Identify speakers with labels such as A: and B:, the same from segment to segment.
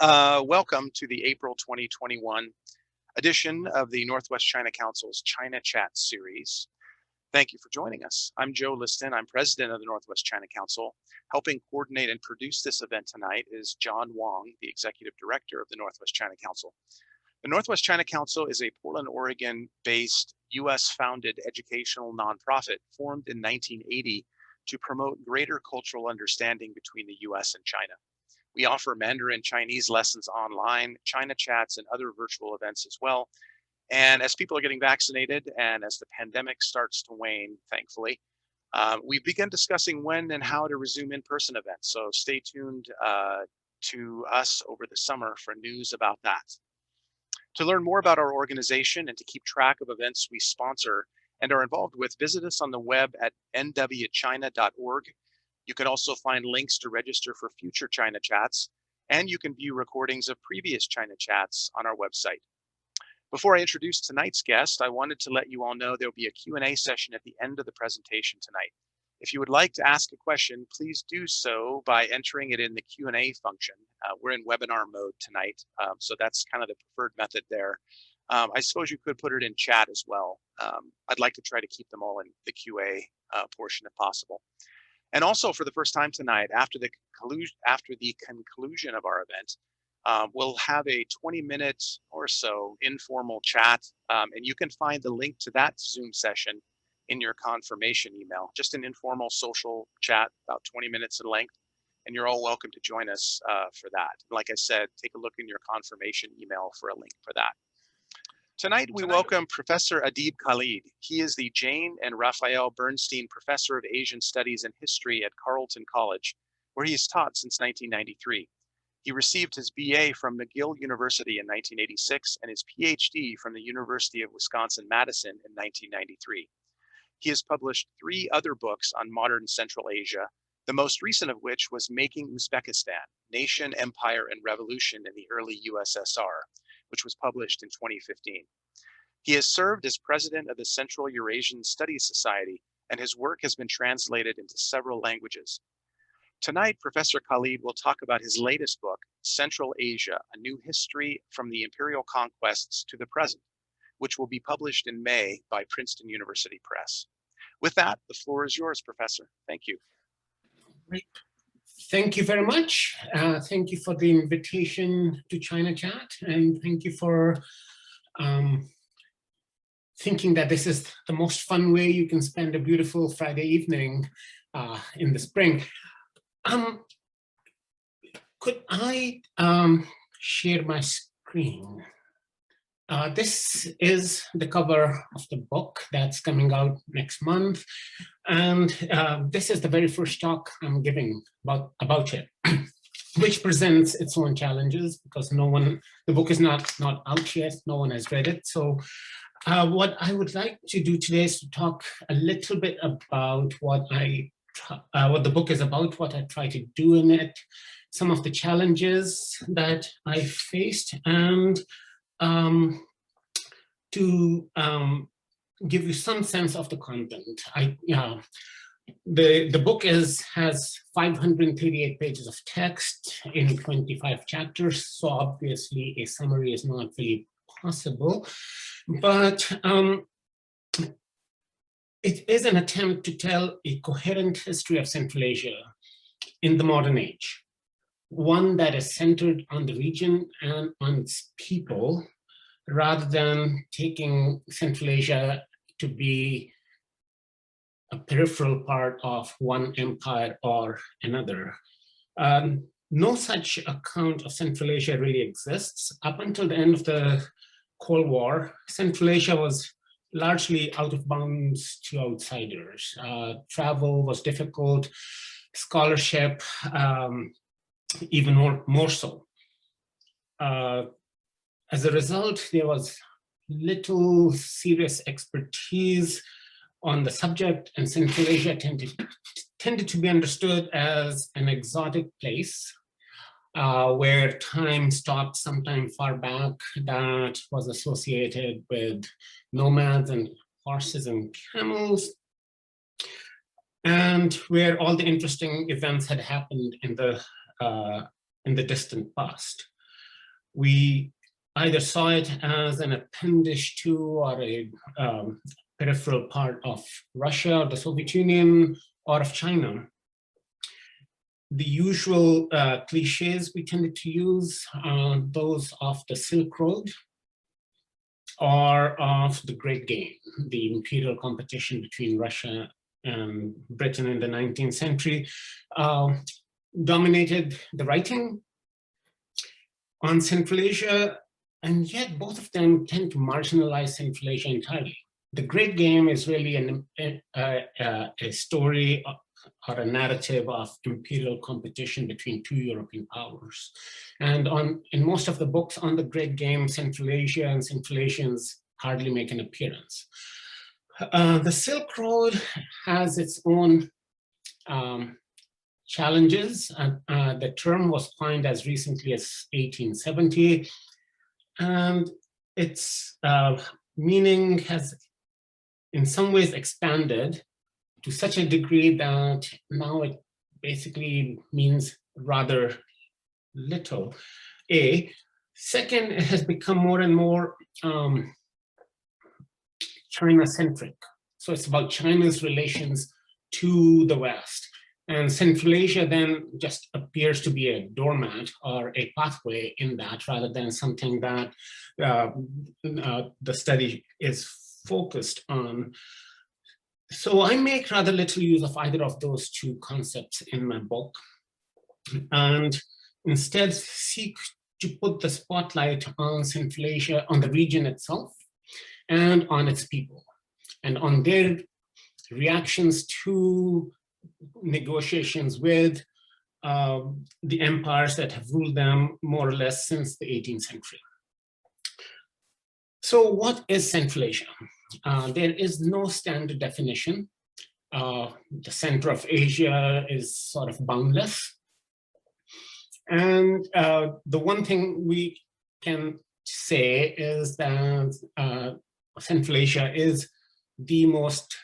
A: Welcome to the April 2021 edition of the Northwest China Council's China Chat series. Thank you for joining us. I'm Joe Liston. I'm president of the Northwest China Council. Helping coordinate and produce this event tonight is John Wong, the executive director of the Northwest China Council. The Northwest China Council is a Portland, Oregon-based US-founded educational nonprofit formed in 1980 to promote greater cultural understanding between the US and China. We offer Mandarin Chinese lessons online, China chats, and other virtual events as well. And as people are getting vaccinated and as the pandemic starts to wane, thankfully, we've begun discussing when and how to resume in-person events. So stay tuned to us over the summer for news about that. To learn more about our organization and to keep track of events we sponsor and are involved with, visit us on the web at nwchina.org. You can also find links to register for future China chats, and you can view recordings of previous China chats on our website. Before I introduce tonight's guest, I wanted to let you all know there'll be a Q&A session at the end of the presentation tonight. If you would like to ask a question, please do so by entering it in the Q&A function. We're in webinar mode tonight, so that's kind of the preferred method there. I suppose you could put it in chat as well. I'd like to try to keep them all in the QA portion if possible. And also for the first time tonight, after the conclusion of our event, we'll have a 20-minute or so informal chat, and you can find the link to that Zoom session in your confirmation email. Just an informal social chat, about 20 minutes in length, and you're all welcome to join us for that. Like I said, take a look in your confirmation email for a link for that. Tonight, we welcome Professor Adeeb Khalid. He is the Jane and Raphael Bernstein Professor of Asian Studies and History at Carleton College, where he has taught since 1993. He received his BA from McGill University in 1986 and his PhD from the University of Wisconsin-Madison in 1993. He has published 3 other books on modern Central Asia, the most recent of which was Making Uzbekistan, Nation, Empire, and Revolution in the Early USSR, which was published in 2015. He has served as president of the Central Eurasian Studies Society, and his work has been translated into several languages. Tonight, Professor Khalid will talk about his latest book, Central Asia, A New History from the Imperial Conquests to the Present, which will be published in May by Princeton University Press. With that, the floor is yours, Professor. Thank you.
B: Great. Thank you very much. Thank you for the invitation to China Chat, and thank you for thinking that this is the most fun way you can spend a beautiful Friday evening in the spring. Could I share my screen? This is the cover of the book that's coming out next month. And this is the very first talk I'm giving about it, which presents its own challenges because the book is not out yet, no one has read it. So what I would like to do today is to talk a little bit about what the book is about, what I try to do in it, some of the challenges that I faced, and to give you some sense of the content. The book has 538 pages of text in 25 chapters, so obviously a summary is not really possible, but it is an attempt to tell a coherent history of Central Asia in the modern age, one that is centered on the region and on its people, rather than taking Central Asia to be a peripheral part of one empire or another. No such account of Central Asia really exists. Up until the end of the Cold War, Central Asia was largely out of bounds to outsiders. Travel was difficult, scholarship even more so. As a result, there was little serious expertise on the subject, and Central Asia tended to be understood as an exotic place where time stopped sometime far back, that was associated with nomads and horses and camels, and where all the interesting events had happened in the distant past. We either saw it as an appendage to or a peripheral part of Russia or the Soviet Union or of China. The usual cliches we tended to use are those of the Silk Road or of the Great Game, the imperial competition between Russia and Britain in the 19th century, dominated the writing on Central Asia, and yet both of them tend to marginalize Central Asia entirely. The Great Game is really a story or a narrative of imperial competition between two European powers. And in most of the books on the Great Game, Central Asia and Central Asians hardly make an appearance. The Silk Road has its own challenges. The term was coined as recently as 1870, and its meaning has in some ways expanded to such a degree that now it basically means rather little. Second, it has become more and more China-centric. So it's about China's relations to the West. And Central Asia then just appears to be a doormat or a pathway in that, rather than something that the study is focused on. So I make rather little use of either of those two concepts in my book, and instead seek to put the spotlight on Central Asia, on the region itself, and on its people, and on their reactions to negotiations with the empires that have ruled them more or less since the 18th century. So what is Central Asia? There is no standard definition. The center of Asia is sort of boundless. And the one thing we can say is that Central Asia is the most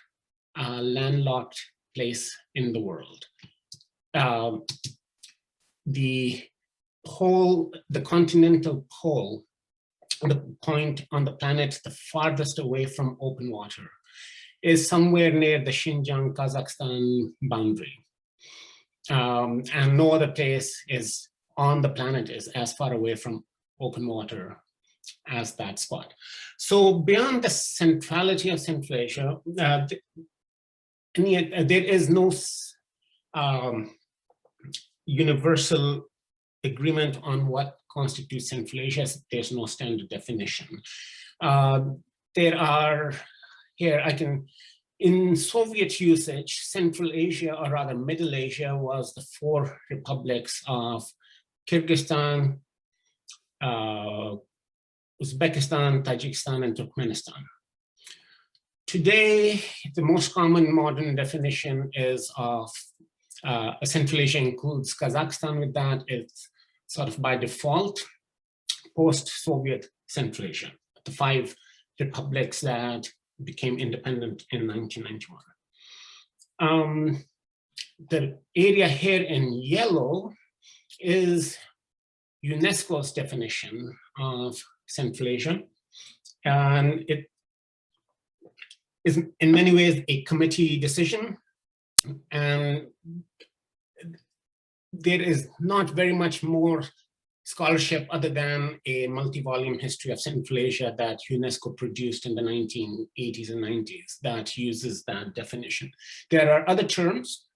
B: landlocked place in the world. The continental pole, the point on the planet the farthest away from open water, is somewhere near the Xinjiang, Kazakhstan boundary. And no other place is on the planet is as far away from open water as that spot. So beyond the centrality of Central Asia, and yet there is no universal agreement on what constitutes Central Asia. There's no standard definition. There are, in Soviet usage, Central Asia, or rather Middle Asia, was the four republics of Kyrgyzstan, Uzbekistan, Tajikistan, and Turkmenistan. Today, the most common modern definition is of Central Asia includes Kazakhstan with that. It's sort of by default post-Soviet Central Asia, the 5 republics that became independent in 1991. The area here in yellow is UNESCO's definition of Central Asia, and it is in many ways a committee decision, and there is not very much more scholarship other than a multi-volume history of Central Asia that UNESCO produced in the 1980s and 90s that uses that definition. There are other terms.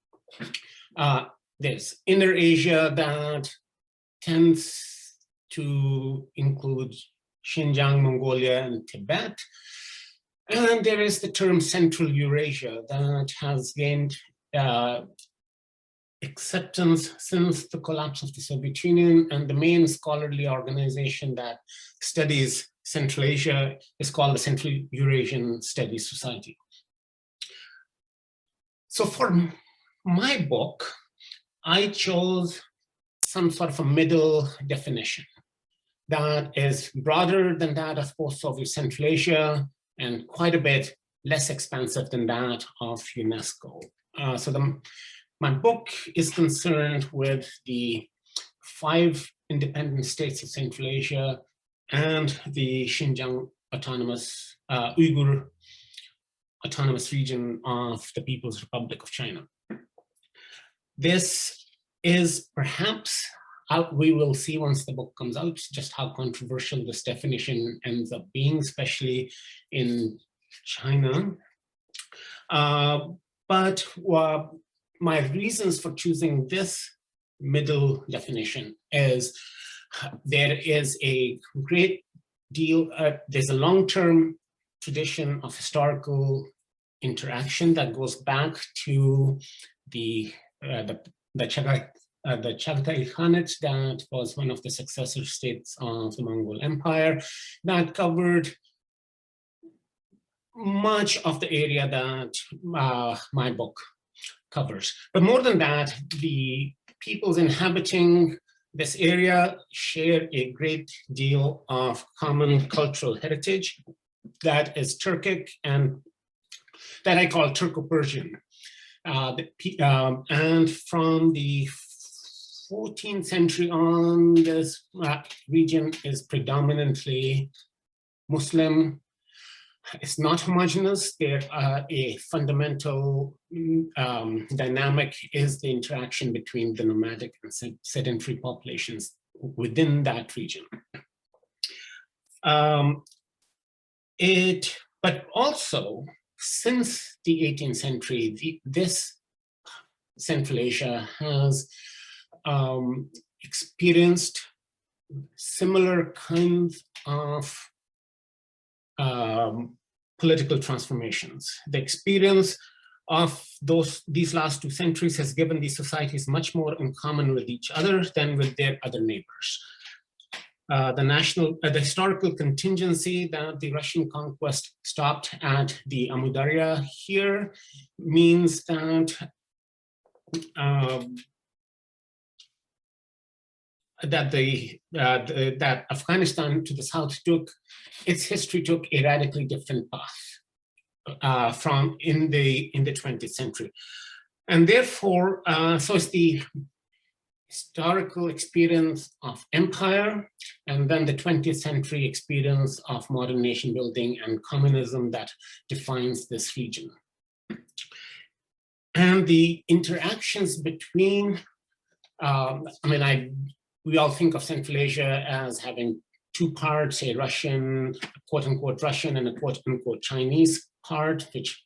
B: There's Inner Asia that tends to include Xinjiang, Mongolia, and Tibet. And there is the term Central Eurasia that has gained acceptance since the collapse of the Soviet Union, and the main scholarly organization that studies Central Asia is called the Central Eurasian Studies Society. So for my book, I chose some sort of a middle definition that is broader than that of post-Soviet Central Asia and quite a bit less expansive than that of UNESCO. My book is concerned with the 5 independent states of Central Asia and the Xinjiang autonomous, Uyghur autonomous region of the People's Republic of China. This is perhaps, we will see once the book comes out, just how controversial this definition ends up being, especially in China. But my reasons for choosing this middle definition is there is a great deal, there's a long-term tradition of historical interaction that goes back to the Chagatai Khanate, that was one of the successor states of the Mongol Empire, that covered much of the area that my book covers. But more than that, the peoples inhabiting this area share a great deal of common cultural heritage that is Turkic and that I call Turco-Persian. And from the 14th century on, this region is predominantly Muslim. It's not homogeneous. There a fundamental dynamic is the interaction between the nomadic and sedentary populations within that region. But also, since the 18th century, this Central Asia has experienced similar kinds of political transformations. The experience of these last 2 centuries has given these societies much more in common with each other than with their other neighbors. The historical contingency that the Russian conquest stopped at the Amudarya here means that that Afghanistan to the south its history took a radically different path from in the 20th century. And therefore, so it's the historical experience of empire and then the 20th century experience of modern nation building and communism that defines this region. And the interactions between, we all think of Central Asia as having 2 parts, a Russian, quote unquote Russian, and a quote unquote Chinese part, which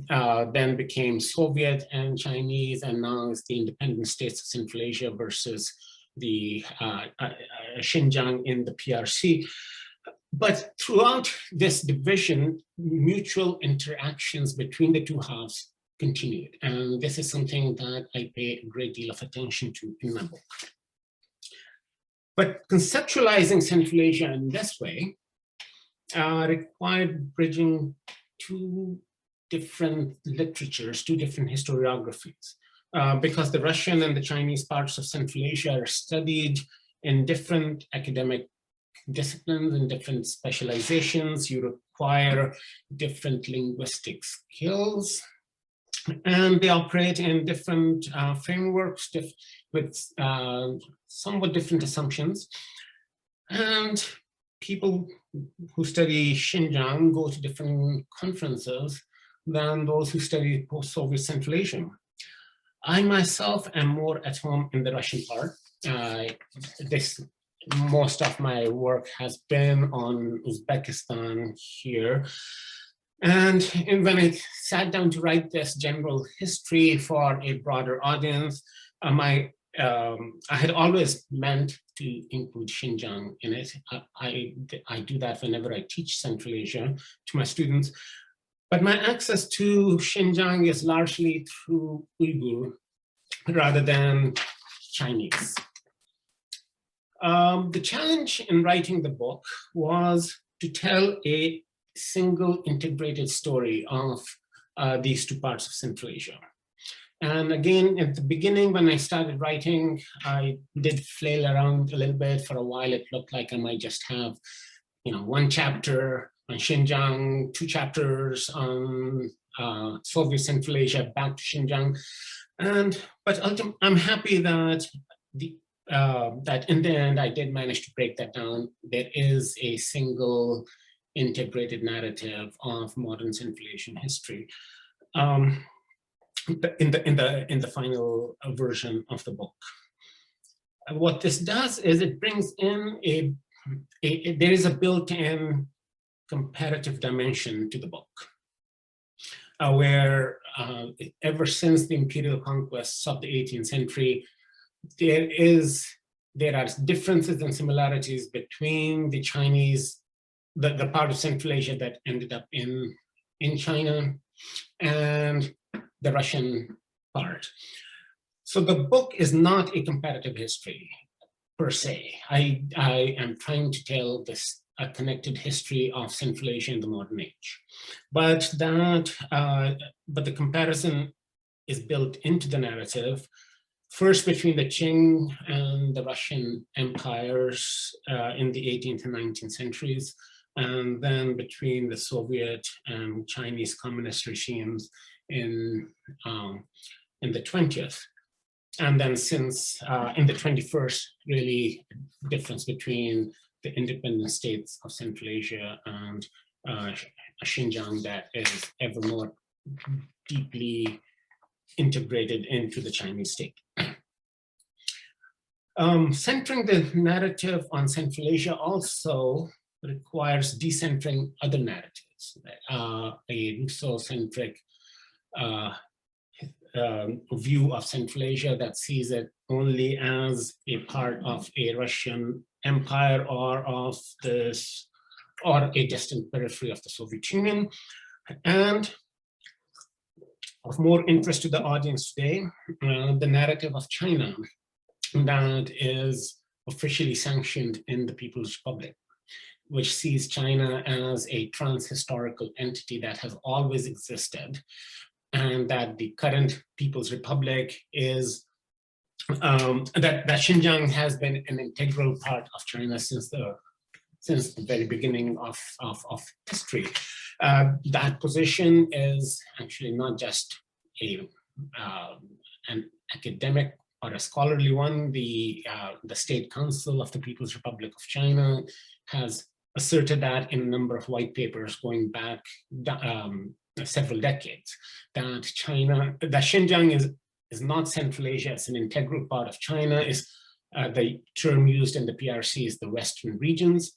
B: then became Soviet and Chinese, and now is the independent states of Central Asia versus the Xinjiang in the PRC. But throughout this division, mutual interactions between the 2 halves continued. And this is something that I pay a great deal of attention to in my book. But conceptualizing Central Asia in this way required bridging 2 different literatures, 2 different historiographies, because the Russian and the Chinese parts of Central Asia are studied in different academic disciplines and different specializations. You require different linguistic skills, and they operate in different frameworks with somewhat different assumptions. And people who study Xinjiang go to different conferences than those who study post-Soviet Central Asia. I myself am more at home in the Russian part. Most of my work has been on Uzbekistan here. And when I sat down to write this general history for a broader audience, I had always meant to include Xinjiang in it. I do that whenever I teach Central Asia to my students. But my access to Xinjiang is largely through Uyghur rather than Chinese. The challenge in writing the book was to tell a single integrated story of these 2 parts of Central Asia. And again, at the beginning, when I started writing, I did flail around a little bit. For a while, it looked like I might just have, 1 chapter on Xinjiang, 2 chapters on Soviet Central Asia, back to Xinjiang. But ultimately, I'm happy that that in the end, I did manage to break that down. There is a single integrated narrative of modern Sinflation history in the final version of the book. What this does is it brings in there is a built-in comparative dimension to the book, where ever since the Imperial Conquests of the 18th century, there are differences and similarities between the Chinese, the part of Central Asia that ended up in China, and the Russian part. So the book is not a comparative history per se. I am trying to tell a connected history of Central Asia in the modern age, but the comparison is built into the narrative, first between the Qing and the Russian empires in the 18th and 19th centuries, and then between the Soviet and Chinese communist regimes in the 20th. And then since in the 21st, really difference between the independent states of Central Asia and Xinjiang that is ever more deeply integrated into the Chinese state. Centering the narrative on Central Asia also requires decentering other narratives. A Russo-centric view of Central Asia that sees it only as a part of a Russian empire or a distant periphery of the Soviet Union. And of more interest to the audience today, the narrative of China that is officially sanctioned in the People's Republic, which sees China as a trans-historical entity that has always existed, and that the current People's Republic is, that Xinjiang has been an integral part of China since the very beginning of history. That position is actually not just an academic or a scholarly one. The State Council of the People's Republic of China has asserted that in a number of white papers going back several decades, that Xinjiang is not Central Asia, it's an integral part of China. Is the term used in the PRC is the Western regions.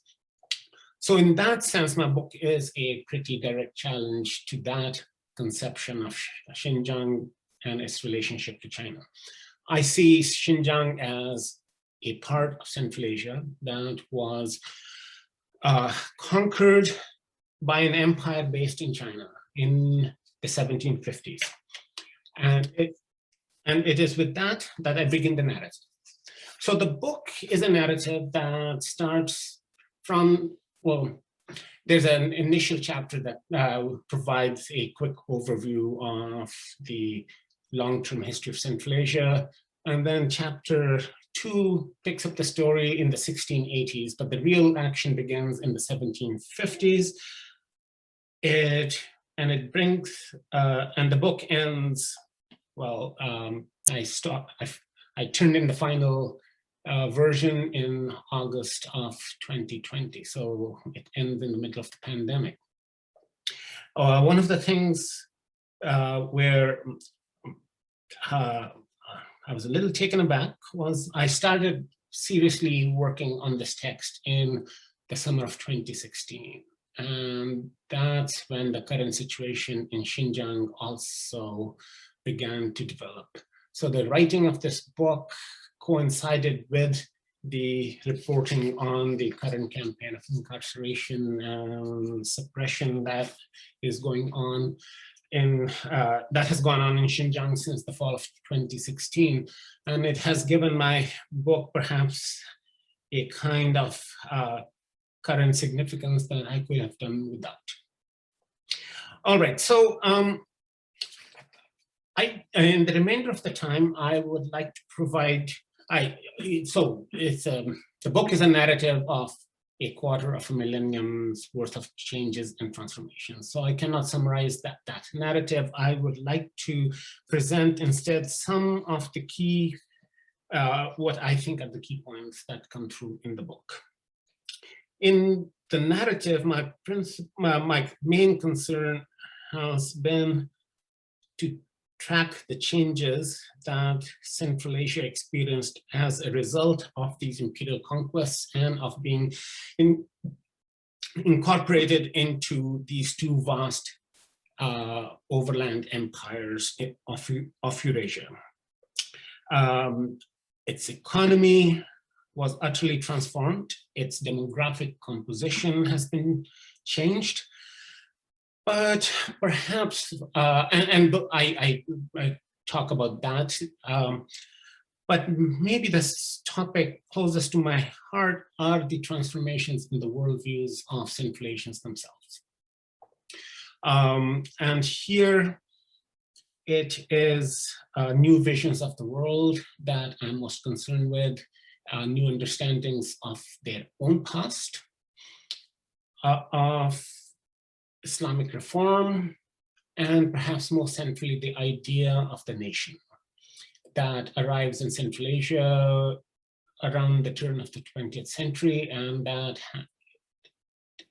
B: So in that sense, my book is a pretty direct challenge to that conception of Xinjiang and its relationship to China. I see Xinjiang as a part of Central Asia that was conquered by an empire based in China in the 1750s. And it is with that I begin the narrative. So the book is a narrative that starts from, well, there's an initial chapter that provides a quick overview of the long-term history of Central Asia. And then chapter 2 picks up the story in the 1680s, but the real action begins in the 1750s. And the book ends, well, I turned in the final version in August of 2020. So it ends in the middle of the pandemic. One of the things where I was a little taken aback was I started seriously working on this text in the summer of 2016. And that's when the current situation in Xinjiang also began to develop. So the writing of this book coincided with the reporting on the current campaign of incarceration and suppression that is going on that has gone on in Xinjiang since the fall of 2016. And it has given my book perhaps a kind of current significance that I could have done without. All right, so in the remainder of the time, I would like to provide, the book is a narrative of a quarter of a millennium's worth of changes and transformations. So I cannot summarize that narrative. I would like to present instead some of the key what I think are the key points that come through in the book. In the narrative, my main concern has been to track the changes that Central Asia experienced as a result of these imperial conquests and of being incorporated into these two vast overland empires of Eurasia. Its economy was utterly transformed. Its demographic composition has been changed. But perhaps, and I talk about that, but maybe this topic closest to my heart are the transformations in the worldviews of Central Asians themselves. And here it is new visions of the world that I'm most concerned with, new understandings of their own past, of Islamic reform, and perhaps more centrally, the idea of the nation that arrives in Central Asia around the turn of the 20th century, and that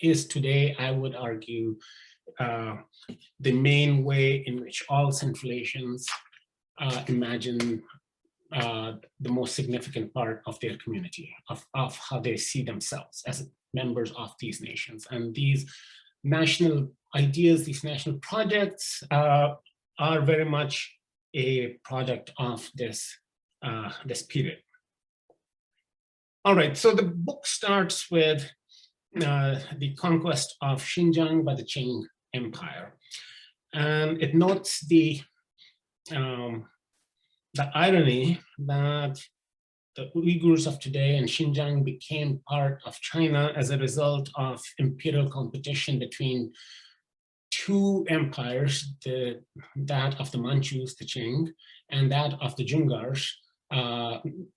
B: is today, I would argue, the main way in which all Central Asians imagine the most significant part of their community, of how they see themselves as members of these nations. And these national ideas, these national projects are very much a product of this, this period. All right, so the book starts with the conquest of Xinjiang by the Qing Empire. And it notes the irony that the Uyghurs of today and Xinjiang became part of China as a result of imperial competition between two empires, that of the Manchus, the Qing, and that of the Dzungars,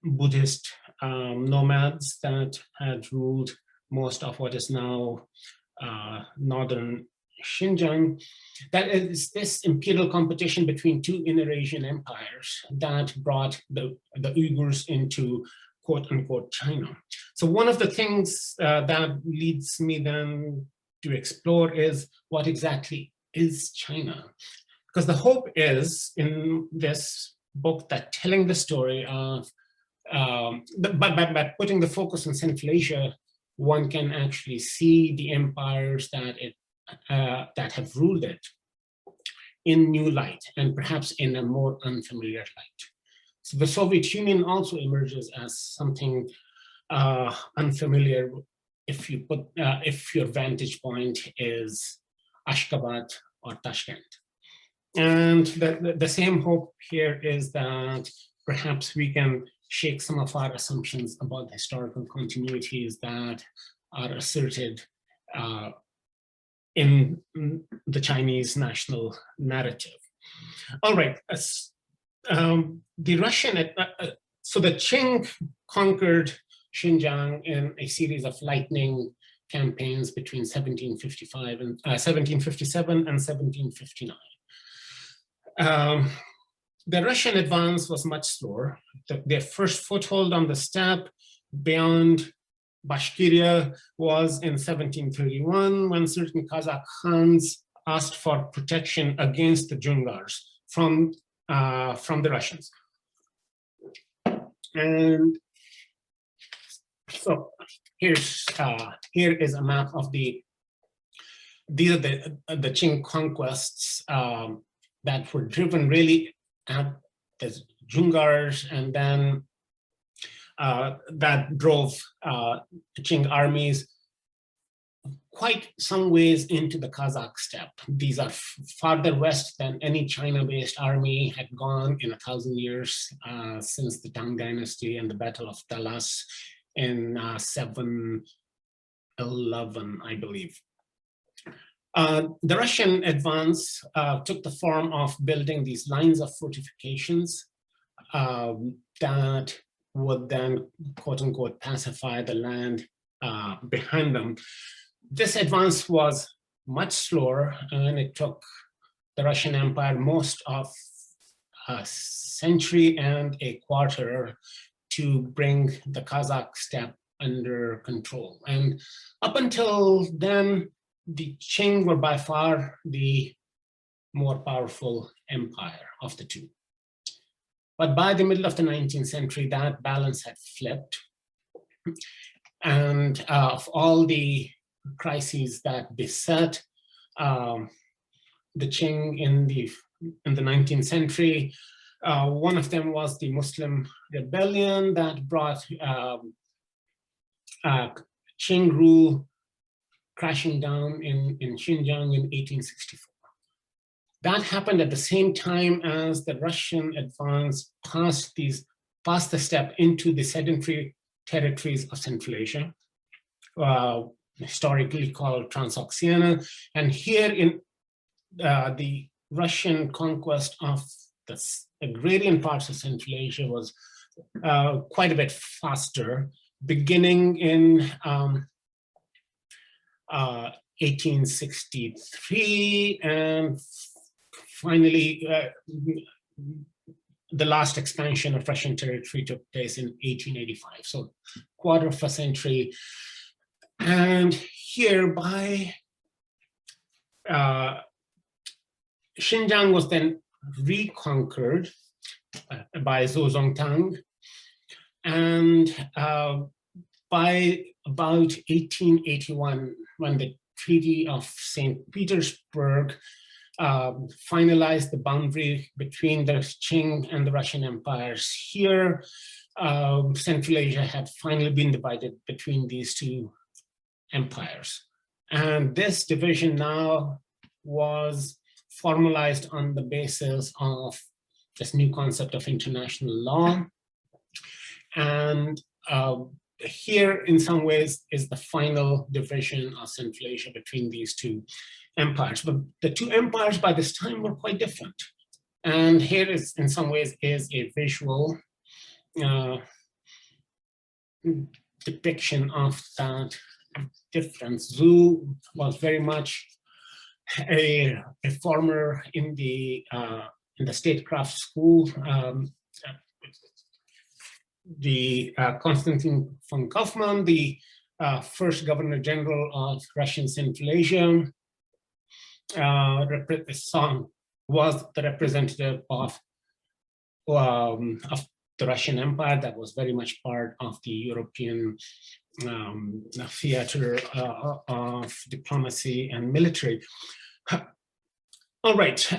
B: Buddhist nomads that had ruled most of what is now northern Xinjiang. That is this imperial competition between two inner Asian empires that brought the Uyghurs into quote unquote China. So one of the things that leads me then to explore is what exactly is China? Because the hope is in this book that telling the story of, by putting the focus on Central Asia, one can actually see the empires that have ruled it in new light, and perhaps in a more unfamiliar light. So the Soviet Union also emerges as something unfamiliar if your vantage point is Ashgabat or Tashkent. And the same hope here is that perhaps we can shake some of our assumptions about the historical continuities that are asserted in the Chinese national narrative. All right, the Russian, so the Qing conquered Xinjiang in a series of lightning campaigns between 1757 and 1759. The Russian advance was much slower. Their first foothold on the steppe beyond Bashkiria was in 1731, when certain Kazakh Khans asked for protection against the Dzungars from the Russians. And so here is a map of these are the Qing conquests that were driven really at the Dzungars, and then that drove Qing armies quite some ways into the Kazakh steppe. These are farther west than any China-based army had gone in 1,000 years since the Tang Dynasty and the Battle of Talas in 711, I believe. The Russian advance took the form of building these lines of fortifications that would then, quote unquote, pacify the land behind them. This advance was much slower, and it took the Russian Empire most of a century and a quarter to bring the Kazakh steppe under control. And up until then, the Qing were by far the more powerful empire of the two. But by the middle of the 19th century, that balance had flipped. And of all the crises that beset the Qing in the 19th century, one of them was the Muslim rebellion that brought Qing rule crashing down in Xinjiang in 1864. That happened at the same time as the Russian advance past the steppe into the sedentary territories of Central Asia, historically called Transoxiana. And here in the Russian conquest of the agrarian parts of Central Asia was quite a bit faster, beginning in 1863, and finally the last expansion of Russian territory took place in 1885, so quarter of a century. And hereby Xinjiang was then reconquered by Zhou Zongtang, and by about 1881, when the Treaty of St. Petersburg finalized the boundary between the Qing and the Russian empires, here Central Asia had finally been divided between these two empires. And this division now was formalized on the basis of this new concept of international law. And here, in some ways, is the final division of Central Asia between these two empires. But the two empires by this time were quite different. And here is, in some ways, is a visual depiction of that difference. Zhu was very much a reformer in the statecraft school. Konstantin von Kaufmann, the first Governor General of Russian Central Asia, was the representative of the Russian Empire that was very much part of the European theater of diplomacy and military. All right.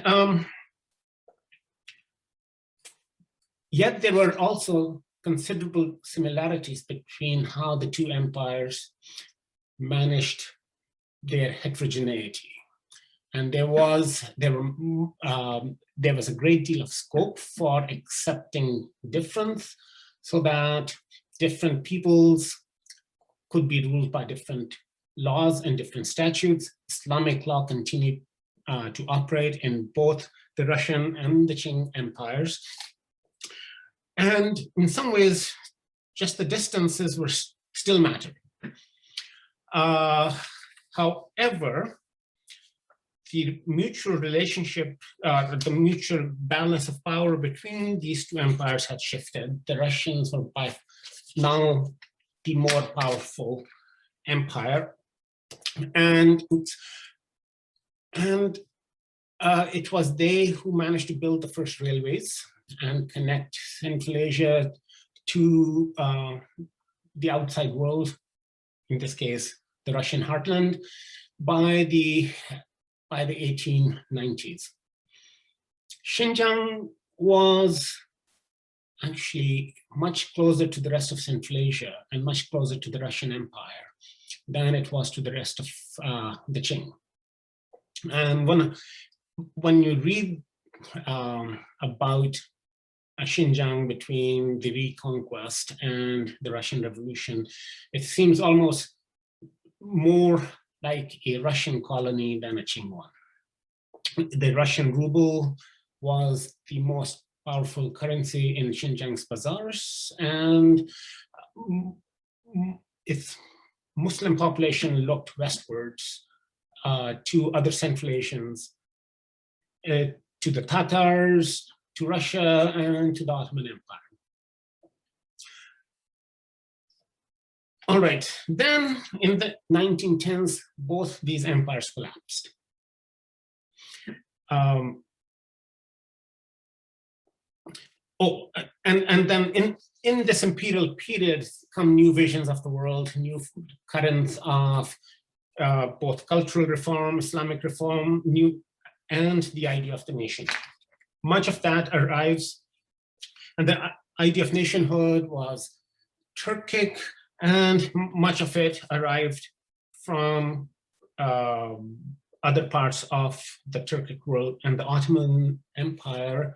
B: Yet there were also considerable similarities between how the two empires managed their heterogeneity. And there was a great deal of scope for accepting difference, so that different peoples could be ruled by different laws and different statutes. Islamic law continued to operate in both the Russian and the Qing empires. And in some ways, just the distances were still mattered. However, the mutual relationship, the mutual balance of power between these two empires had shifted. The Russians were by now the more powerful empire. And it was they who managed to build the first railways and connect Central Asia to the outside world, in this case, the Russian heartland, by the 1890s. Xinjiang was actually much closer to the rest of Central Asia and much closer to the Russian Empire than it was to the rest of the Qing. And when you read about Xinjiang between the Reconquest and the Russian Revolution, it seems almost more like a Russian colony than a Qing one. The Russian ruble was the most powerful currency in Xinjiang's bazaars, and its Muslim population looked westwards to other Central Asians, to the Tatars, to Russia, and to the Ottoman Empire. All right, then in the 1910s, both these empires collapsed. And then in this imperial period come new visions of the world, new currents of both cultural reform, Islamic reform, and the idea of the nation. Much of that arrives, and the idea of nationhood was Turkic, and much of it arrived from other parts of the Turkic world, and the Ottoman Empire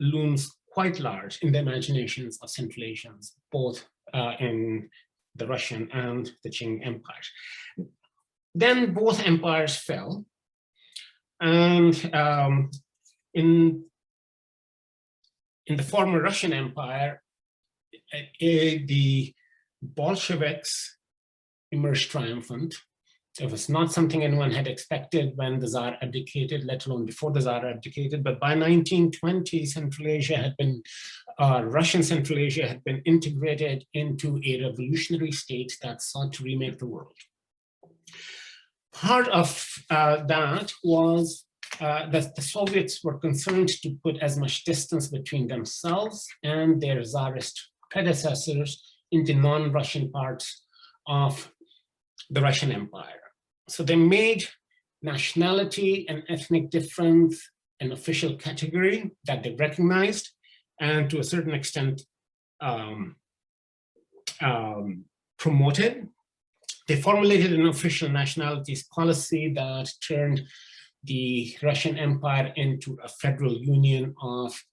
B: looms quite large in the imaginations of Central Asians, both in the Russian and the Qing empires. Then both empires fell, and in the former Russian Empire, the Bolsheviks emerged triumphant. It was not something anyone had expected when the Tsar abdicated, let alone before the Tsar abdicated. But by 1920, Central Asia had been, Russian Central Asia had been integrated into a revolutionary state that sought to remake the world. Part of that was that the Soviets were concerned to put as much distance between themselves and their Tsarist predecessors in the non-Russian parts of the Russian Empire. So they made nationality and ethnic difference an official category that they recognized, and to a certain extent promoted. They formulated an official nationalities policy that turned the Russian Empire into a federal union of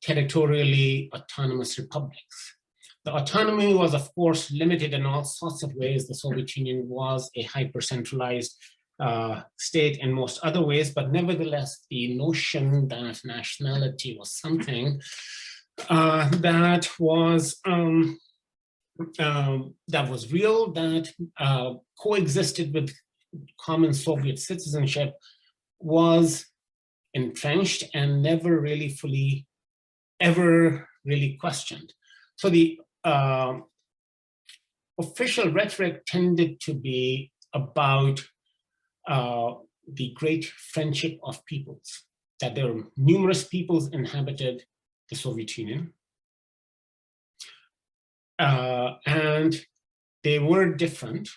B: territorially autonomous republics. The autonomy was, of course, limited in all sorts of ways. The Soviet Union was a hyper-centralized state in most other ways, but nevertheless, the notion that nationality was something that was real, that coexisted with common Soviet citizenship, was entrenched and never really fully, ever really questioned. So the official rhetoric tended to be about the great friendship of peoples, that there were numerous peoples inhabited the Soviet Union. And they were different.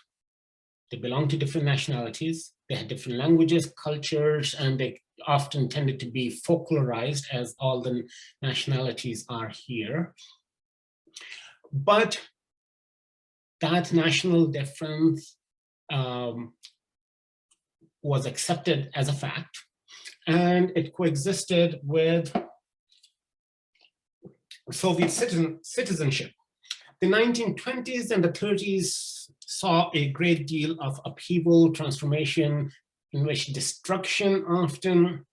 B: They belonged to different nationalities. They had different languages, cultures, and they often tended to be folklorized, as all the nationalities are here. But that national difference was accepted as a fact, and it coexisted with Soviet citizenship. The 1920s and the 30s saw a great deal of upheaval, transformation, in which destruction often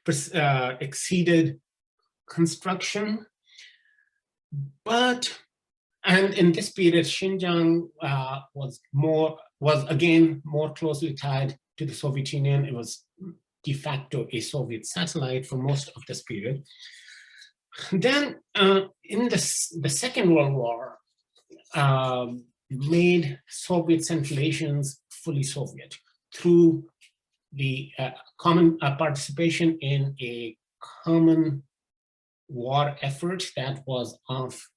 B: exceeded construction. And in this period, Xinjiang was again more closely tied to the Soviet Union. It was de facto a Soviet satellite for most of this period. Then in the Second World War made Soviet Central Asians fully Soviet through the common participation in a common war effort that was of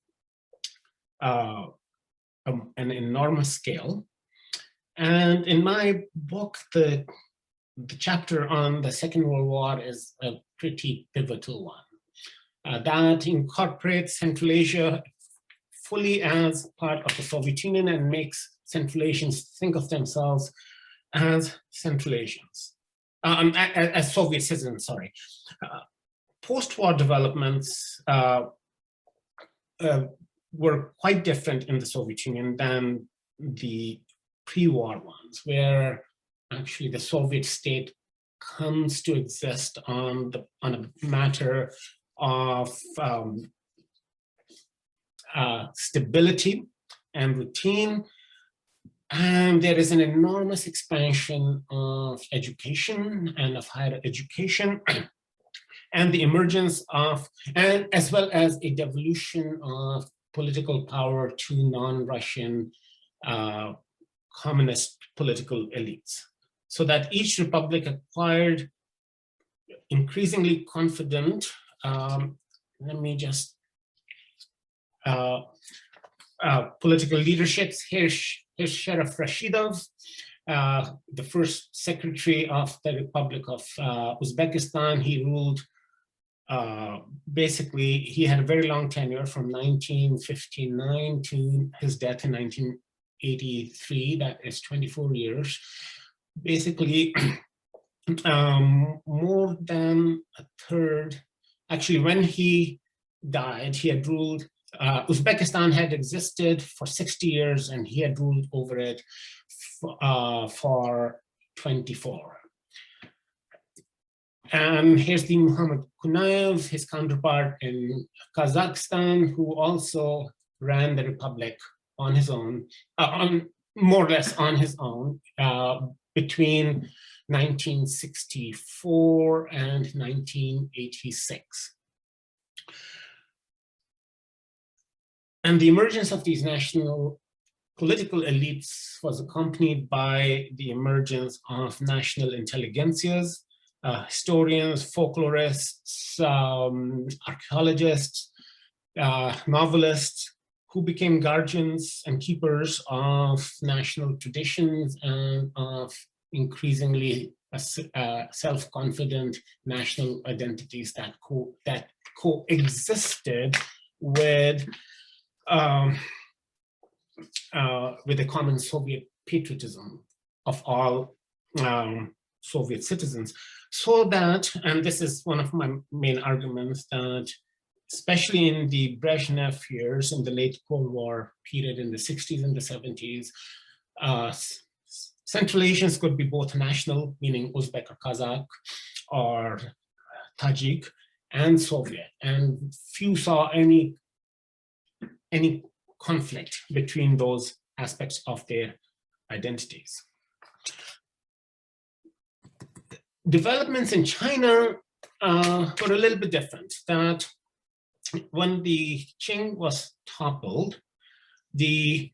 B: an enormous scale. And in my book, the chapter on the Second World War is a pretty pivotal one. That incorporates Central Asia fully as part of the Soviet Union and makes Central Asians think of themselves as Central Asians, as Soviet citizens, sorry. Post-war developments were quite different in the Soviet Union than the pre-war ones, where actually the Soviet state comes to exist on a matter of stability and routine. And there is an enormous expansion of education and of higher education, and the emergence of, and as well as a devolution of political power to non-Russian communist political elites, so that each republic acquired increasingly confident, let me just, political leaderships. Here's Sheriff Rashidov, the first secretary of the Republic of Uzbekistan. He ruled, basically, he had a very long tenure from 1959 to his death in 1983, that is 24 years. Basically, more than a third, actually when he died, he had ruled, Uzbekistan had existed for 60 years and he had ruled over it for 24. And here's the Muhammad Kunayev, his counterpart in Kazakhstan, who also ran the republic on his own, more or less on his own, between 1964 and 1986. And the emergence of these national political elites was accompanied by the emergence of national intelligentsias, historians, folklorists, archaeologists, novelists, who became guardians and keepers of national traditions and of increasingly self-confident national identities that coexisted with a common Soviet patriotism of all Soviet citizens. So that, and this is one of my main arguments, that especially in the Brezhnev years, in the late Cold War period in the 60s and the 70s, Central Asians could be both national, meaning Uzbek or Kazakh, or Tajik, and Soviet, and few saw any conflict between those aspects of their identities. Developments in China were a little bit different. That when the Qing was toppled, the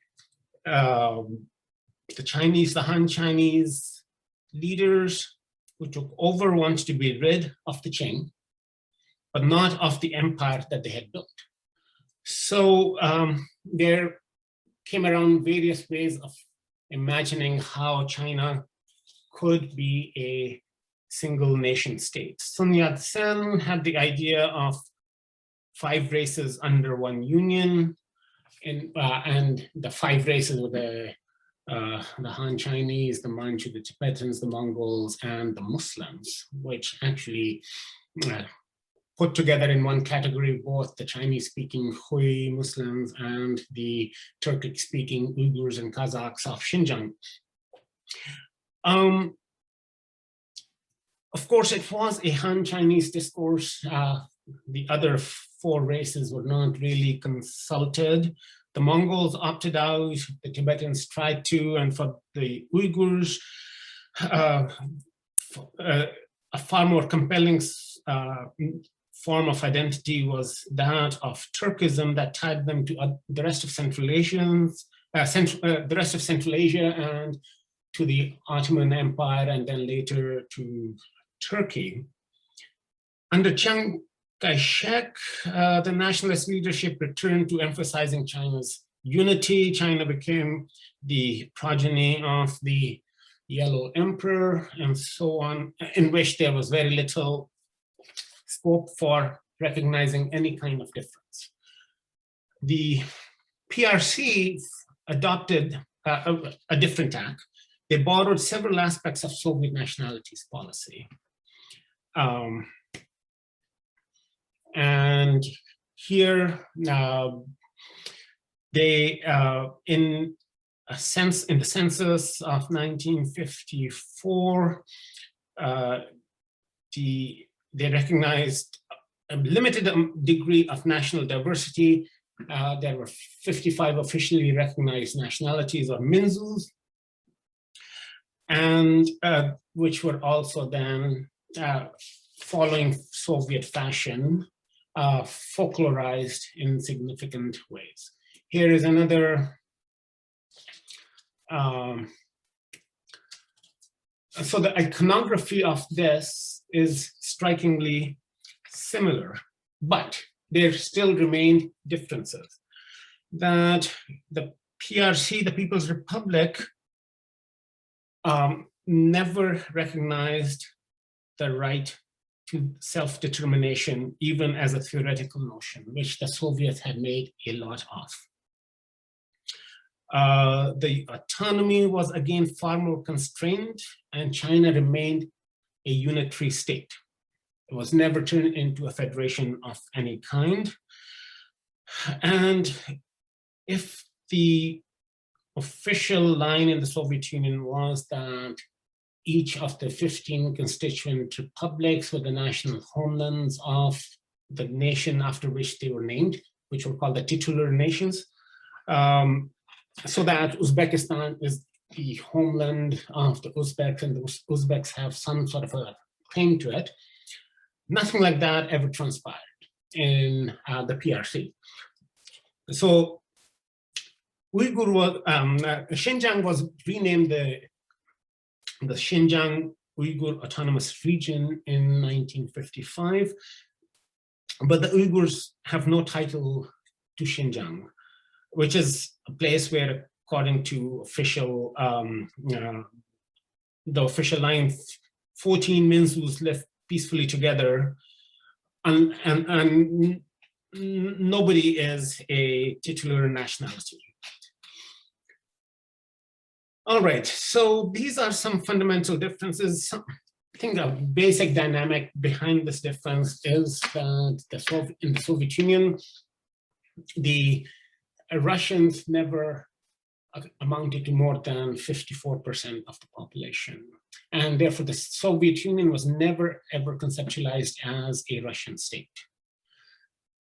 B: Chinese, the Han Chinese leaders who took over wanted to be rid of the Qing, but not of the empire that they had built. So there came around various ways of imagining how China could be a single nation state. Sun Yat-sen had the idea of 5 races under one union, and the 5 races were the Han Chinese, the Manchu, the Tibetans, the Mongols, and the Muslims, which actually put together in one category both the Chinese-speaking Hui Muslims and the Turkic-speaking Uyghurs and Kazakhs of Xinjiang. Of course, it was a Han Chinese discourse. The other 4 races were not really consulted. The Mongols opted out, the Tibetans tried to, and for the Uyghurs, a far more compelling form of identity was that of Turkism that tied them to the rest of Central Asia, and to the Ottoman Empire, and then later to Turkey. Under Chiang Kai-shek, the nationalist leadership returned to emphasizing China's unity. China became the progeny of the Yellow Emperor and so on, in which there was very little scope for recognizing any kind of difference. The PRC adopted a different tack. They borrowed several aspects of Soviet nationalities policy. And here they, in the census of 1954, they recognized a limited degree of national diversity. There were 55 officially recognized nationalities, or Minzus, and which were also then, following Soviet fashion, folklorized in significant ways. Here is another. So the iconography of this is strikingly similar, but there still remain differences. That the PRC, the People's Republic, never recognized the right to self-determination, even as a theoretical notion, which the Soviets had made a lot of. The autonomy was again far more constrained, and China remained a unitary state. It was never turned into a federation of any kind. And if the official line in the Soviet Union was that each of the 15 constituent republics were the national homelands of the nation after which they were named, which were called the titular nations, so that Uzbekistan is the homeland of the Uzbeks, and the Uzbeks have some sort of a claim to it. Nothing like that ever transpired in the PRC. So Uyghur was, Xinjiang was renamed the Xinjiang Uyghur Autonomous Region in 1955, but the Uyghurs have no title to Xinjiang, which is a place where, according to official, the official line, 14 Minzus live peacefully together, and nobody is a titular nationality. All right, so these are some fundamental differences. I think a basic dynamic behind this difference is that in the Soviet Union, the Russians never amounted to more than 54% of the population. And therefore, the Soviet Union was never, ever conceptualized as a Russian state.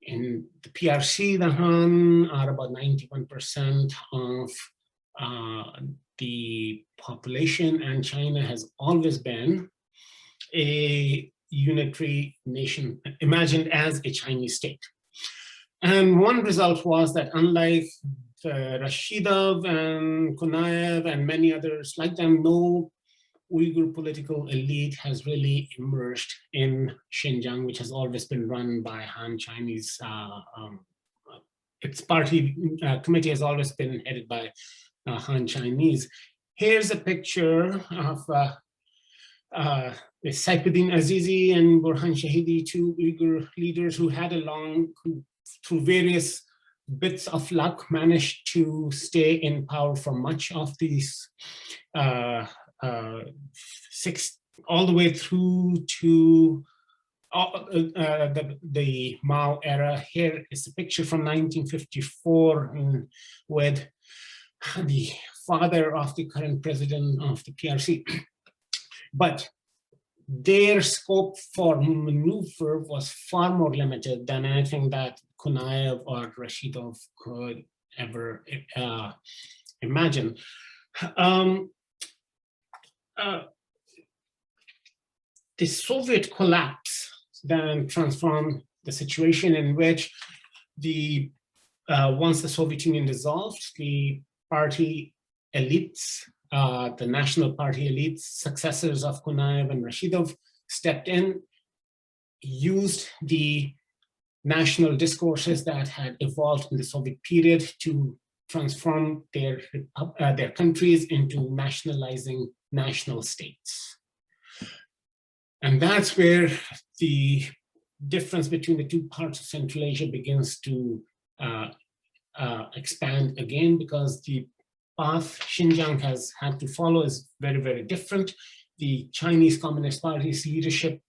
B: In the PRC, the Han are about 91% of the population, and China has always been a unitary nation, imagined as a Chinese state. And one result was that, unlike Rashidov and Konaev and many others like them, no Uyghur political elite has really emerged in Xinjiang, which has always been run by Han Chinese. Its party committee has always been headed by Han Chinese. Here's a picture of Saifuddin Azizi and Burhan Shahidi, two Uyghur leaders who had through various bits of luck, managed to stay in power for much of these all the way through to the Mao era. Here is a picture from 1954 with the father of the current president of the PRC. But their scope for maneuver was far more limited than anything that Konaev or Rashidov could ever imagine. The Soviet collapse then transformed the situation in which once the Soviet Union dissolved, the party elites, the national party elites, successors of Konaev and Rashidov, stepped in, used the national discourses that had evolved in the Soviet period to transform their countries into nationalizing national states. And that's where the difference between the two parts of Central Asia begins to expand again, because the path Xinjiang has had to follow is very, very different. The Chinese Communist Party's leadership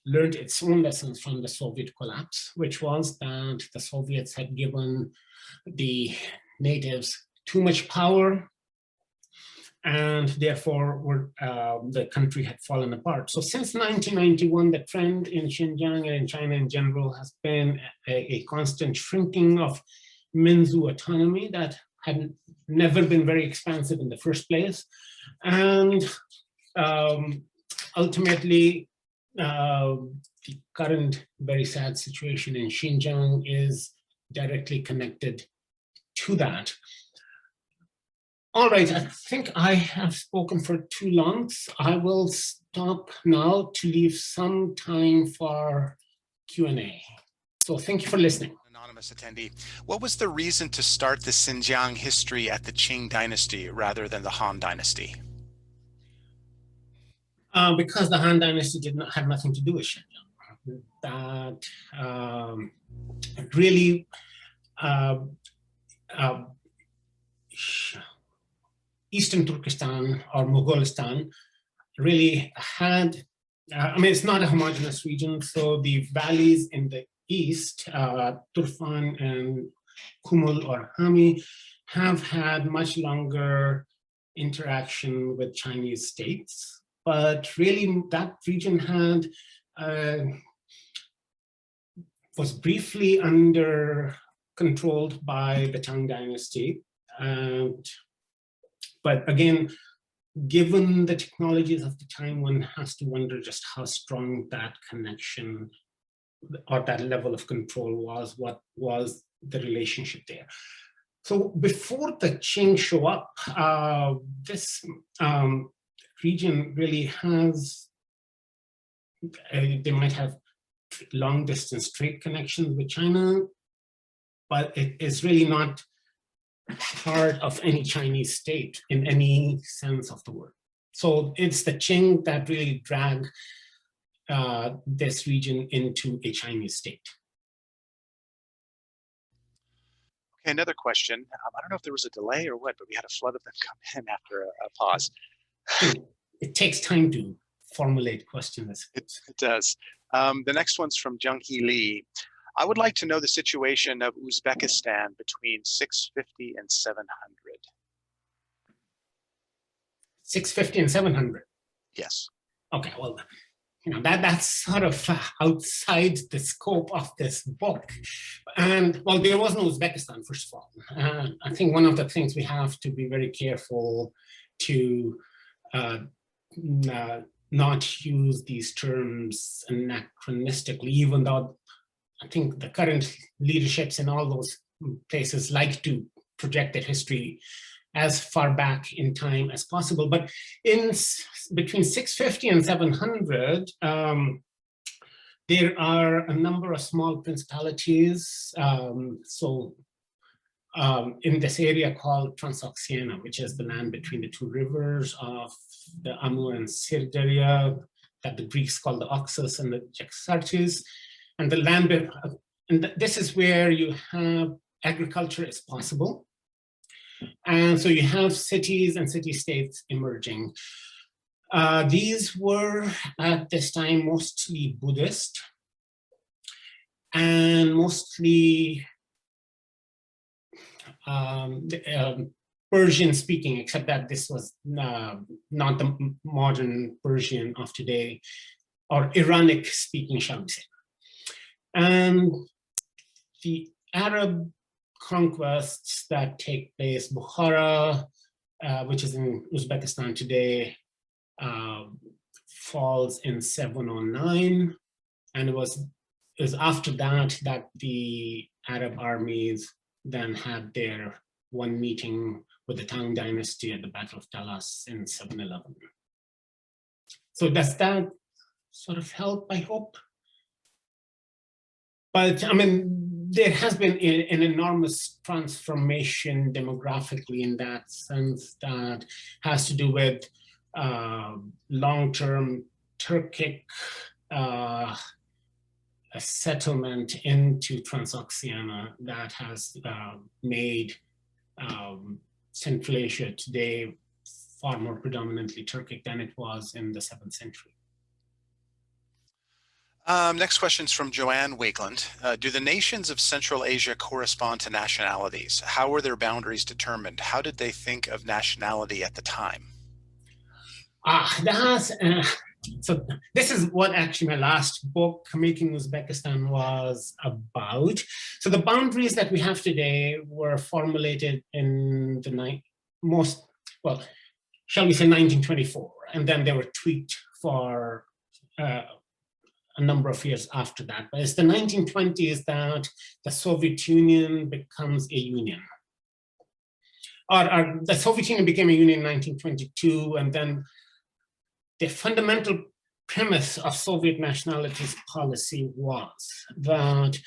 B: learned its own lessons from the Soviet collapse, which was that the Soviets had given the natives too much power, and therefore the country had fallen apart. So since 1991, the trend in Xinjiang and in China in general has been a constant shrinking of Minzu autonomy that had never been very expansive in the first place. And ultimately, the current very sad situation in Xinjiang is directly connected to that. All right, I think I have spoken for too long. I will stop now to leave some time for Q&A. So thank you for listening.
A: Anonymous attendee, what was the reason to start the Xinjiang history at the Qing Dynasty rather than the Han Dynasty?
B: Because the Han Dynasty did not have nothing to do with Xinjiang. That really Eastern Turkestan or Mogolistan really had, I mean, it's not a homogeneous region, so the valleys in the east, Turfan and Kumul or Hami, have had much longer interaction with Chinese states. But really, that region had was briefly controlled by the Tang Dynasty. But again, given the technologies of the time, one has to wonder just how strong that connection or that level of control was, what was the relationship there. So before the Qing show up, this region really has, they might have long distance trade connections with China, but it is really not part of any Chinese state in any sense of the word. So it's the Qing that really drag this region into a Chinese state.
A: Okay, another question. I don't know if there was a delay or what, but we had a flood of them come in after a pause.
B: It takes time to formulate questions.
A: It does. The next one's from Junghee Lee. I would like to know the situation of Uzbekistan between 650 and 700.
B: 650 and 700?
A: Yes.
B: Okay, well, that's sort of outside the scope of this book. And well, there was no Uzbekistan, first of all. I think one of the things we have to be very careful to not use these terms anachronistically, even though I think the current leaderships in all those places like to project their history as far back in time as possible. But in between 650 and 700, there are a number of small principalities. In this area called Transoxiana, which is the land between the two rivers of the Amur and Sirdarya, that the Greeks call the Oxus and the Jaxartes, and the land, and this is where you have agriculture is possible. And so you have cities and city-states emerging. These were at this time mostly Buddhist and mostly Persian speaking, except that this was not the modern Persian of today, or Iranic speaking, shall we say. And the Arab conquests that take place, Bukhara, which is in Uzbekistan today, falls in 709. And it was after that that the Arab armies then had their one meeting with the Tang Dynasty at the Battle of Talas in 711. So does that sort of help, I hope? But I mean, there has been an enormous transformation demographically in that sense that has to do with long-term Turkic a settlement into Transoxiana that has made Central Asia today far more predominantly Turkic than it was in the 7th century.
A: Next question is from Joanne Wakeland. Do the nations of Central Asia correspond to nationalities? How were their boundaries determined? How did they think of nationality at the time?
B: So this is what actually my last book, Making Uzbekistan, was about. So the boundaries that we have today were formulated in the shall we say 1924, and then they were tweaked for a number of years after that. But it's the 1920s that the Soviet Union becomes a union. Or the Soviet Union became a union in 1922, and then the fundamental premise of Soviet nationalities policy was that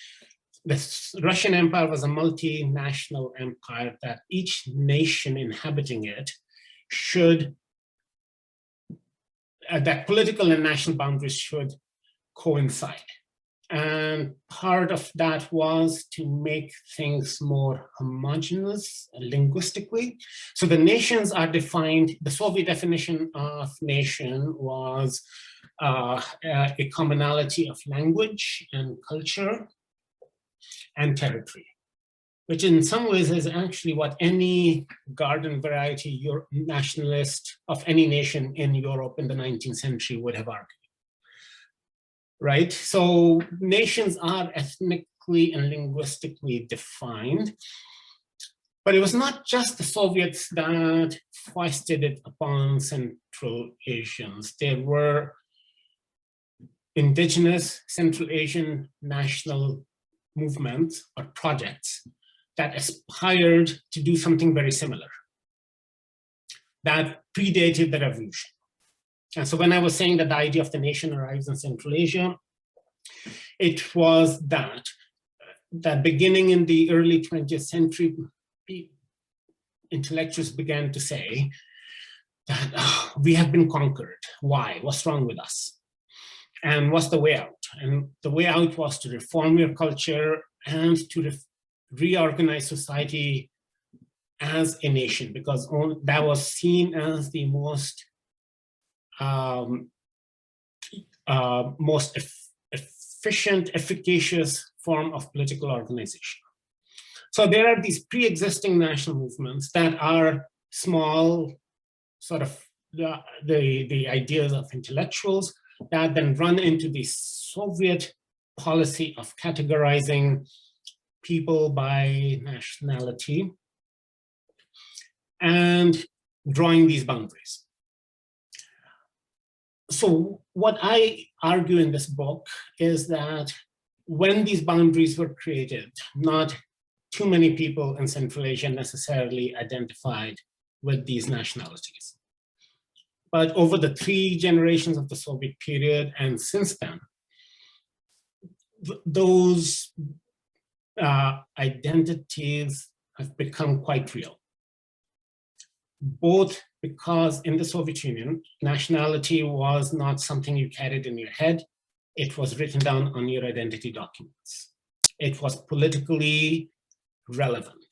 B: the Russian Empire was a multinational empire, that each nation inhabiting it should, that political and national boundaries should coincide. And part of that was to make things more homogeneous linguistically. So the nations are defined, the Soviet definition of nation was a commonality of language and culture and territory, which in some ways is actually what any garden variety nationalist of any nation in Europe in the 19th century would have argued. Right? So nations are ethnically and linguistically defined, but it was not just the Soviets that foisted it upon Central Asians. There were indigenous Central Asian national movements or projects that aspired to do something very similar, that predated the revolution. And so when I was saying that the idea of the nation arrives in Central Asia, it was that beginning in the early 20th century, intellectuals began to say that we have been conquered. Why? What's wrong with us? And what's the way out? And the way out was to reform your culture and to reorganize society as a nation, because that was seen as the most efficient, efficacious form of political organization. So there are these pre-existing national movements that are small, sort of the ideas of intellectuals that then run into the Soviet policy of categorizing people by nationality and drawing these boundaries. So what I argue in this book is that when these boundaries were created, not too many people in Central Asia necessarily identified with these nationalities. But over the 3 generations of the Soviet period and since then, those identities have become quite real. Both because in the Soviet Union, nationality was not something you carried in your head. It was written down on your identity documents. It was politically relevant.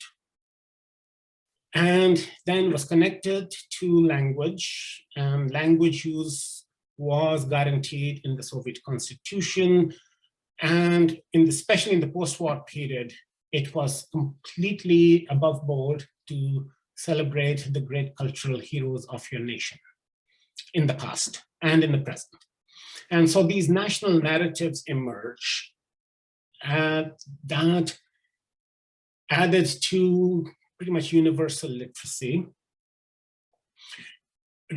B: And then was connected to language, and language use was guaranteed in the Soviet constitution. And especially in the post-war period, it was completely above board to celebrate the great cultural heroes of your nation in the past and in the present. And so these national narratives emerge that added to pretty much universal literacy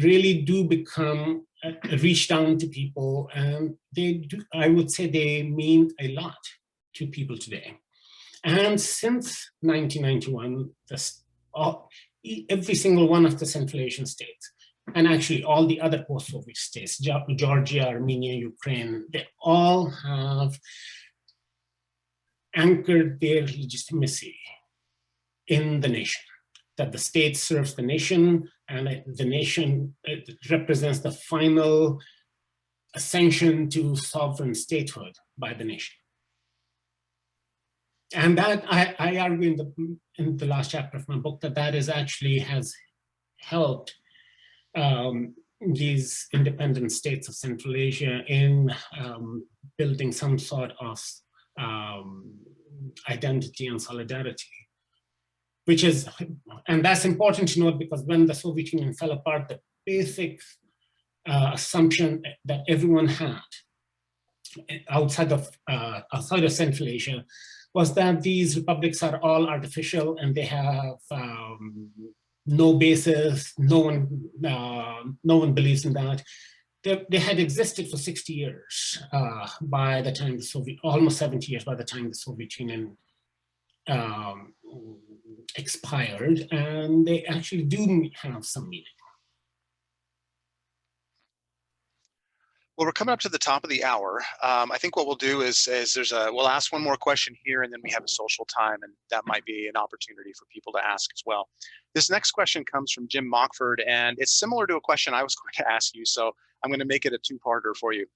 B: really do become reach down to people, and they do, I would say they mean a lot to people today. And since 1991, every single one of the Central Asian states, and actually all the other post-Soviet states, Georgia, Armenia, Ukraine, they all have anchored their legitimacy in the nation, that the state serves the nation, and the nation represents the final ascension to sovereign statehood by the nation. And that I argue in the last chapter of my book that is actually has helped these independent states of Central Asia in building some sort of identity and solidarity, which is, and that's important to note, because when the Soviet Union fell apart, the basic assumption that everyone had outside of Central Asia was that these republics are all artificial and they have no basis. No one believes in that. they had existed for 60 years by the time the Soviet, almost 70 years by the time the Soviet Union expired, and they actually do have some meaning.
A: Well, we're coming up to the top of the hour. I think what we'll do is we'll ask one more question here, and then we have a social time, and that might be an opportunity for people to ask as well. This next question comes from Jim Mockford, and it's similar to a question I was going to ask you, so I'm going to make it a two-parter for you.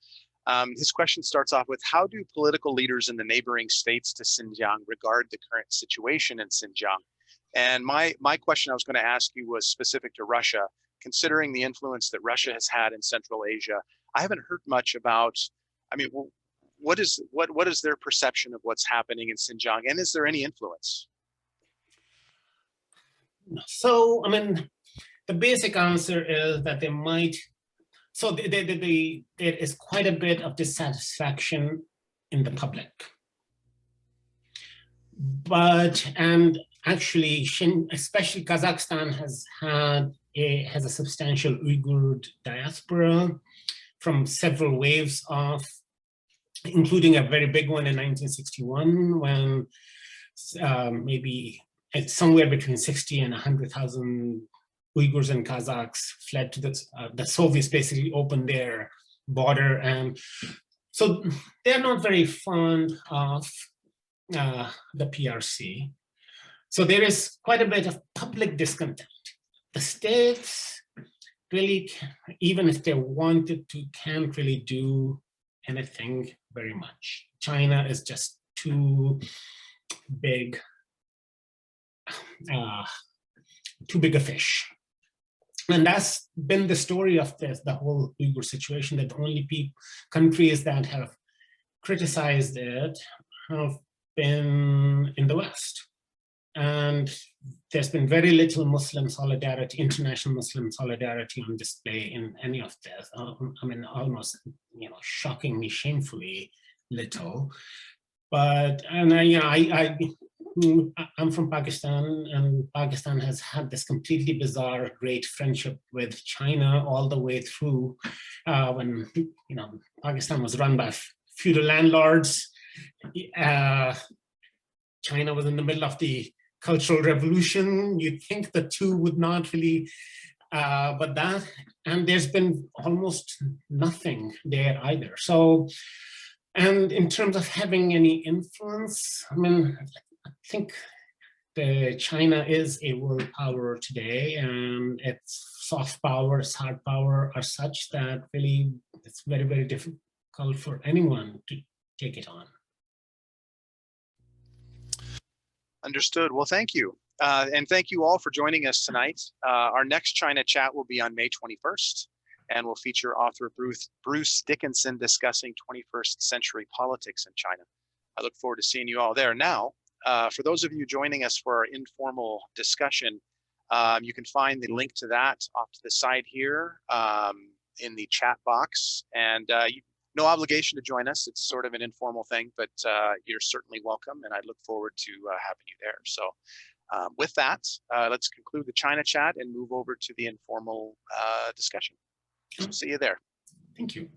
A: His question starts off with, how do political leaders in the neighboring states to Xinjiang regard the current situation in Xinjiang? And my question I was going to ask you was specific to Russia, considering the influence that Russia has had in Central Asia. I haven't heard much about, I mean, what is their perception of what's happening in Xinjiang, and is there any influence?
B: So, I mean, the basic answer is that they might, so there is quite a bit of dissatisfaction in the public. And actually, especially Kazakhstan has a substantial Uyghur diaspora from several waves of, including a very big one in 1961, when maybe somewhere between 60 and 100,000 Uyghurs and Kazakhs fled to the Soviets basically opened their border. And so they're not very fond of the PRC. So there is quite a bit of public discontent. The states really, even if they wanted to, can't really do anything very much. China is just too big a fish. And that's been the story of the whole Uyghur situation, that the only countries that have criticized it have been in the West. And there's been very little Muslim solidarity, international Muslim solidarity on display in any of this. I mean, almost, shockingly, shamefully little. But, and I'm from Pakistan, and Pakistan has had this completely bizarre, great friendship with China all the way through when, Pakistan was run by feudal landlords. China was in the middle of the Cultural Revolution. You'd think the two would not really, and there's been almost nothing there either. So, and in terms of having any influence, I mean, I think China is a world power today, and its soft power, its hard power are such that really it's very, very difficult for anyone to take it on.
A: Understood. Well, thank you. And thank you all for joining us tonight. Our next China chat will be on May 21st, and will feature author Bruce Dickinson discussing 21st century politics in China. I look forward to seeing you all there. Now, for those of you joining us for our informal discussion, you can find the link to that off to the side here in the chat box. And no obligation to join us. It's sort of an informal thing, but you're certainly welcome, and I look forward to having you there. So with that, let's conclude the China chat and move over to the informal discussion. So see you there.
B: Thank you.